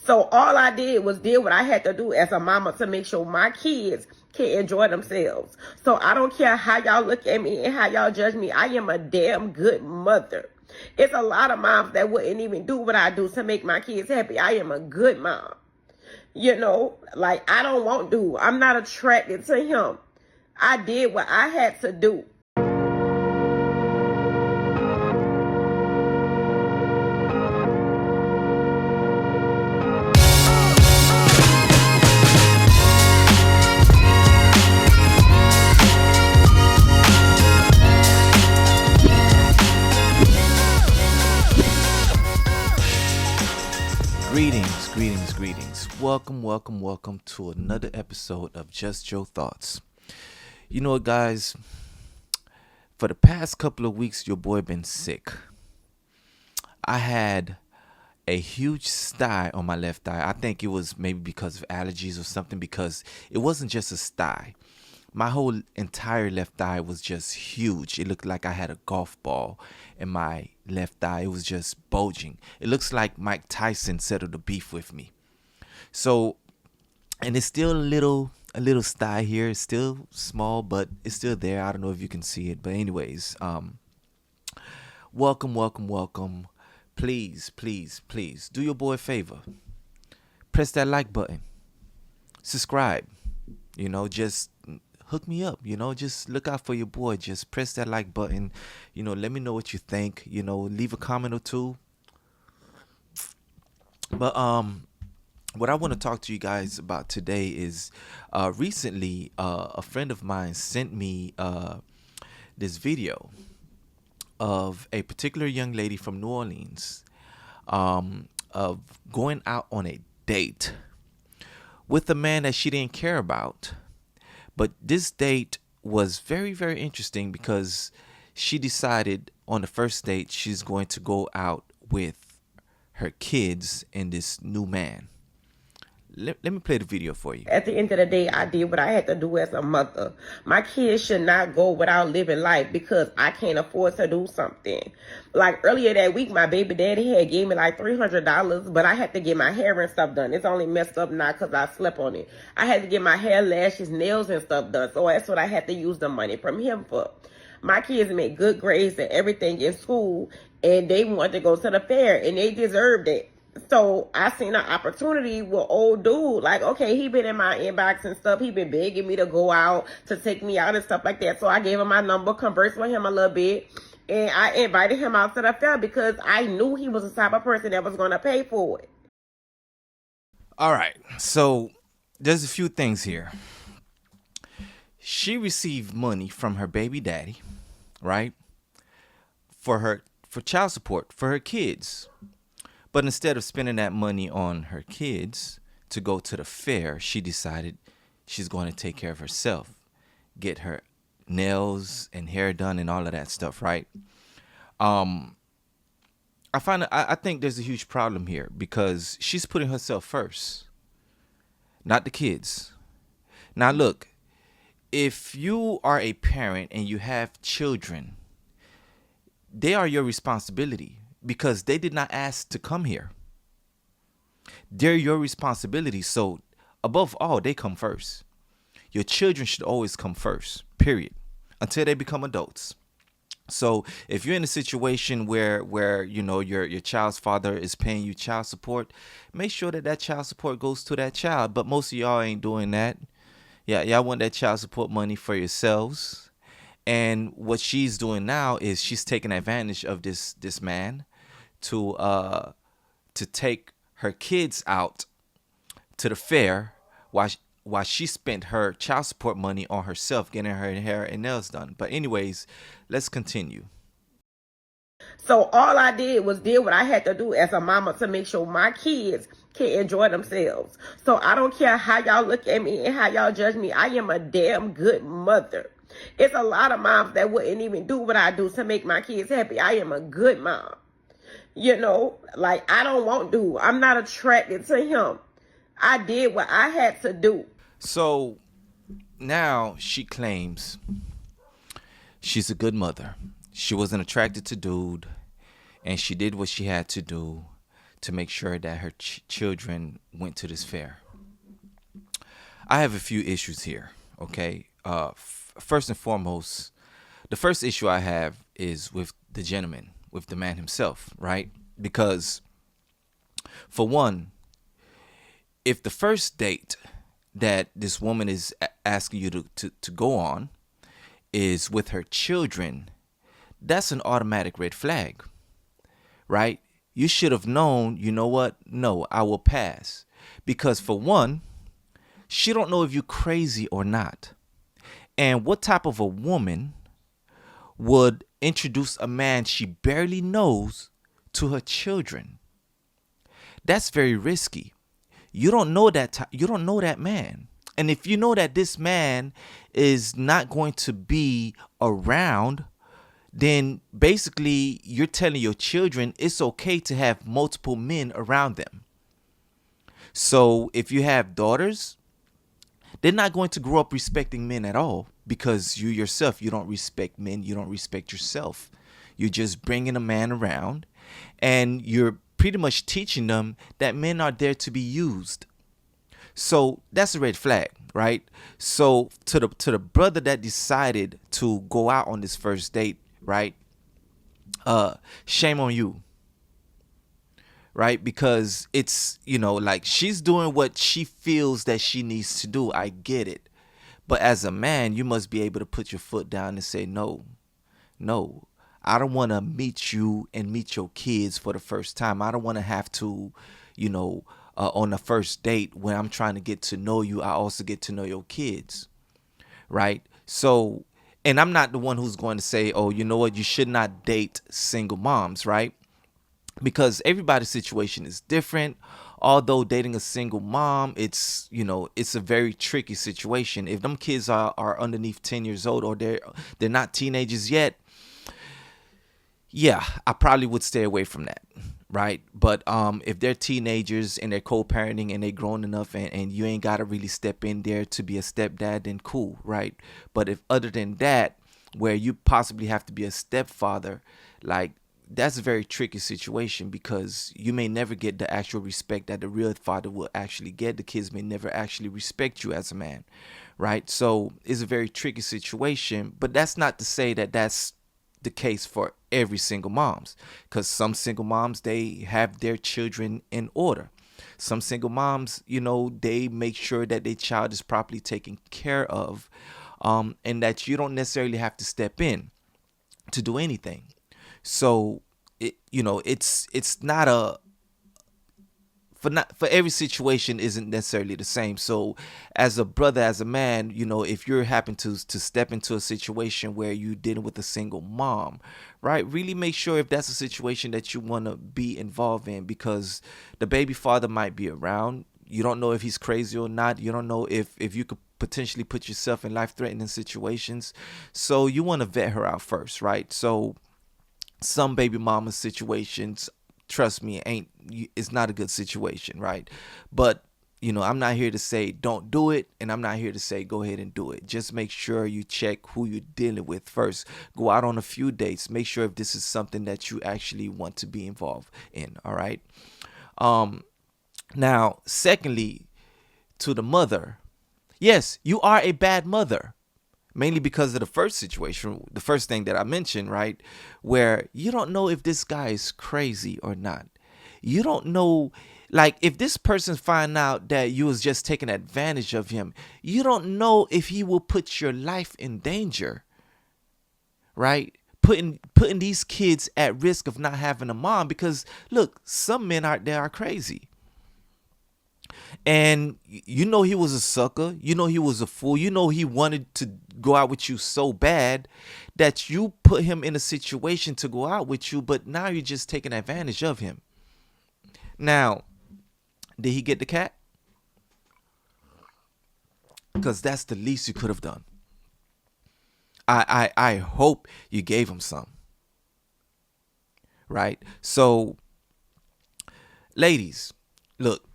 So all I did was did what I had to do as a mama to make sure my kids can enjoy themselves. So I don't care how y'all look at me and how y'all judge me. I am a damn good mother. It's a lot of moms that wouldn't even do what I do to make my kids happy. I am a good mom. You know, like I don't want to. I'm not attracted to him. I did what I had to do. Greetings. Welcome to another episode of Just Joe Thoughts. You know what, guys? For the past couple of weeks, your boy been sick. I had a huge sty on my left eye. I think it was maybe because of allergies or something, because it wasn't just a sty. My whole entire left eye was just huge. It looked like I had a golf ball in my left eye. It was just bulging. It looks like Mike Tyson settled the beef with me. So, and it's still a little sty here. It's still small, but it's still there. I don't know if you can see it, but anyways, welcome. Please do your boy a favor. Press that like button. Subscribe. You know, just hook me up. You know, just look out for your boy. Just press that like button. You know, let me know what you think. You know, leave a comment or two. But what I want to talk to you guys about today is recently a friend of mine sent me this video of a particular young lady from New Orleans of going out on a date with a man that she didn't care about. But this date was very, very interesting because she decided on the first date she's going to go out with her kids and this new man. Let me play the video for you. At the end of the day, I did what I had to do as a mother. My kids should not go without living life because I can't afford to do something. Like earlier that week, my baby daddy had gave me like $300, but I had to get my hair and stuff done. It's only messed up now because I slept on it. I had to get my hair, lashes, nails and stuff done. So that's what I had to use the money from him for. My kids made good grades and everything in school, and they wanted to go to the fair, and they deserved it. So I seen an opportunity with old dude. Like, okay, he been in my inbox and stuff. He been begging me to go out, to take me out and stuff like that. So I gave him my number, conversed with him a little bit. And I invited him out to the fair because I knew he was the type of person that was going to pay for it. All right. So there's a few things here. She received money from her baby daddy, right? For child support for her kids. But instead of spending that money on her kids to go to the fair, she decided she's going to take care of herself, get her nails and hair done and all of that stuff, right? I think there's a huge problem here because she's putting herself first, not the kids. Now, look, if you are a parent and you have children, they are your responsibility. Because they did not ask to come here. They're your responsibility. So above all, they come first. Your children should always come first, period, until they become adults. So if you're in a situation where you know your child's father is paying you child support, make sure that child support goes to that child. But most of y'all ain't doing that. Yeah, y'all want that child support money for yourselves. And what she's doing now is she's taking advantage of this man to take her kids out to the fair while she spent her child support money on herself getting her hair and nails done. But anyways, let's continue. So all I did was did what I had to do as a mama to make sure my kids can enjoy themselves. So I don't care how y'all look at me and how y'all judge me. I am a damn good mother. It's a lot of moms that wouldn't even do what I do to make my kids happy. I am a good mom. You know, like I don't want to. I'm not attracted to him. I did what I had to do. So now she claims she's a good mother. She wasn't attracted to dude, and she did what she had to do to make sure that her children went to this fair. I have a few issues here. Okay. First and foremost, the first issue I have is with the gentleman, with the man himself, right? Because, for one, if the first date that this woman is asking you to go on is with her children, that's an automatic red flag, right? You should have known, you know what? No, I will pass. Because, for one, she don't know if you're crazy or not. And what type of a woman would introduce a man she barely knows to her children? That's very risky. You don't know that you don't know that man. And if you know that this man is not going to be around, then basically you're telling your children it's okay to have multiple men around them. So if you have daughters, they're not going to grow up respecting men at all, because you yourself, you don't respect men, you don't respect yourself. You're just bringing a man around, and you're pretty much teaching them that men are there to be used. So that's a red flag, right? So to the brother that decided to go out on this first date, right? Shame on you, right? Because it's, like, she's doing what she feels that she needs to do. I get it. But as a man, you must be able to put your foot down and say, no, I don't want to meet you and meet your kids for the first time. I don't want to have to, on the first date, when I'm trying to get to know you, I also get to know your kids, right? So, and I'm not the one who's going to say, oh, you know what, you should not date single moms, right? Because everybody's situation is different. Although dating a single mom, it's a very tricky situation. If them kids are underneath 10 years old, or they're not teenagers yet, yeah, I probably would stay away from that, right? But if they're teenagers and they're co-parenting and they're grown enough, and you ain't got to really step in there to be a stepdad, then cool, right? But if other than that, where you possibly have to be a stepfather, like, that's a very tricky situation, because you may never get the actual respect that the real father will actually get. The kids may never actually respect you as a man, right? So it's a very tricky situation, but that's not to say that that's the case for every single moms, because some single moms, they have their children in order. Some single moms, they make sure that their child is properly taken care of, and that you don't necessarily have to step in to do anything. So it's not for every situation isn't necessarily the same. So as a brother, as a man, if you're happen to step into a situation where you're dealing with a single mom, right, really make sure if that's a situation that you want to be involved in, because the baby father might be around. You don't know if he's crazy or not. You don't know if you could potentially put yourself in life-threatening situations. So you want to vet her out first, right? So some baby mama situations, trust me, it's not a good situation, right? But I'm not here to say don't do it, and I'm not here to say go ahead and do it. Just make sure you check who you're dealing with first. Go out on a few dates. Make sure if this is something that you actually want to be involved in. All right. Now, secondly, to the mother, yes, you are a bad mother. Mainly because of the first situation, the first thing that I mentioned, right? Where you don't know if this guy is crazy or not. You don't know, like, if this person find out that you was just taking advantage of him, you don't know if he will put your life in danger, right? Putting these kids at risk of not having a mom, because look, some men out there are crazy. And he was a sucker. He was a fool. He wanted to go out with you so bad that you put him in a situation to go out with you, but now you're just taking advantage of him. Now, did he get the cat? Because that's the least you could have done. I hope you gave him some. Right? So, ladies, look.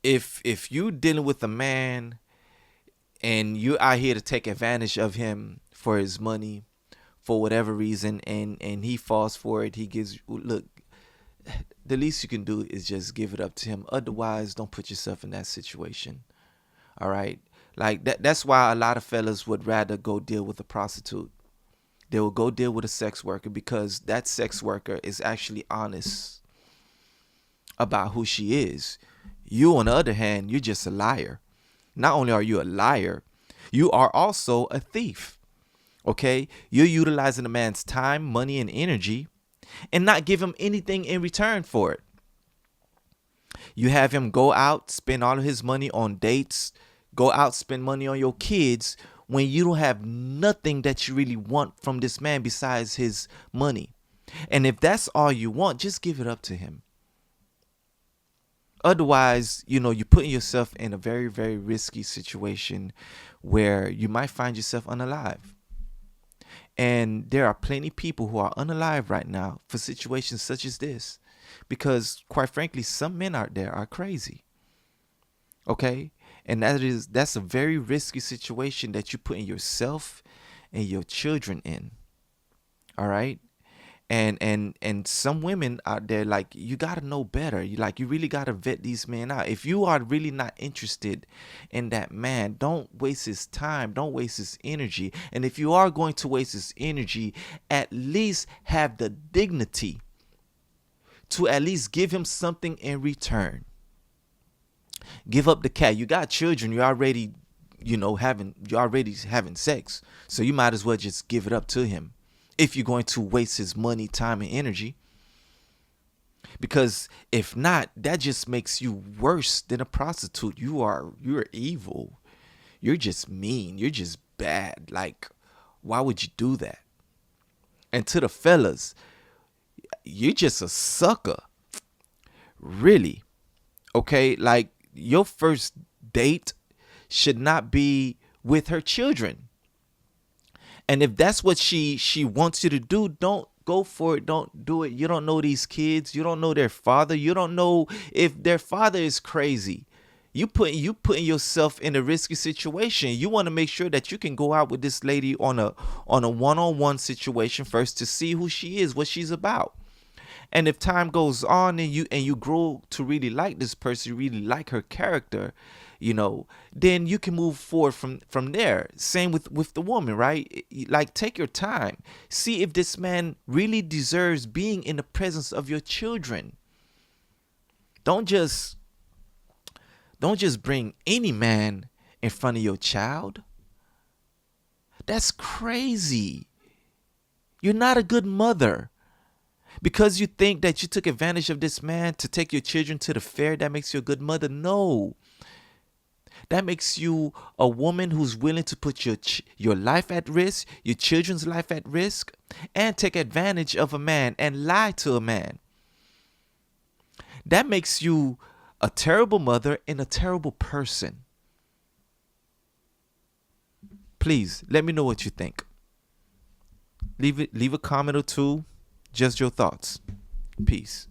If you dealing with a man and you're out here to take advantage of him for his money, for whatever reason, and he falls for it, look, the least you can do is just give it up to him. Otherwise, don't put yourself in that situation. All right? Like that's why a lot of fellas would rather go deal with a prostitute. They will go deal with a sex worker because that sex worker is actually honest about who she is. You, on the other hand, you're just a liar. Not only are you a liar, you are also a thief. Okay? You're utilizing a man's time, money, and energy and not give him anything in return for it. You have him go out, spend all of his money on dates, go out, spend money on your kids when you don't have nothing that you really want from this man besides his money. And if that's all you want, just give it up to him. Otherwise, you're putting yourself in a very, very risky situation where you might find yourself unalive. And there are plenty of people who are unalive right now for situations such as this. Because quite frankly, some men out there are crazy. Okay? And that's a very risky situation that you're putting yourself and your children in. All right? And some women out there, like, you got to know better. You really got to vet these men out. If you are really not interested in that man, don't waste his time. Don't waste his energy. And if you are going to waste his energy, at least have the dignity to at least give him something in return. Give up the cat. You got children. You're already having sex. So you might as well just give it up to him. If you're going to waste his money, time, and energy. Because if not, that just makes you worse than a prostitute. You're evil. You're just mean. You're just bad. Like, why would you do that? And to the fellas, you're just a sucker. Really. Okay? Like, your first date should not be with her children. And if that's what she wants you to do, don't go for it. Don't do it. You don't know these kids. You don't know their father. You don't know if their father is crazy. You putting yourself in a risky situation. You want to make sure that you can go out with this lady on a one-on-one situation first to see who she is, what she's about. And if time goes on and you grow to really like this person, you really like her character, then you can move forward from there. Same with the woman, right? Like, take your time. See if this man really deserves being in the presence of your children. Don't just bring any man in front of your child. That's crazy. You're not a good mother. Because you think that you took advantage of this man to take your children to the fair, that makes you a good mother? No. That makes you a woman who's willing to put your life at risk, your children's life at risk, and take advantage of a man and lie to a man. That makes you a terrible mother and a terrible person. Please, let me know what you think. Leave a comment or two. Just your thoughts. Peace.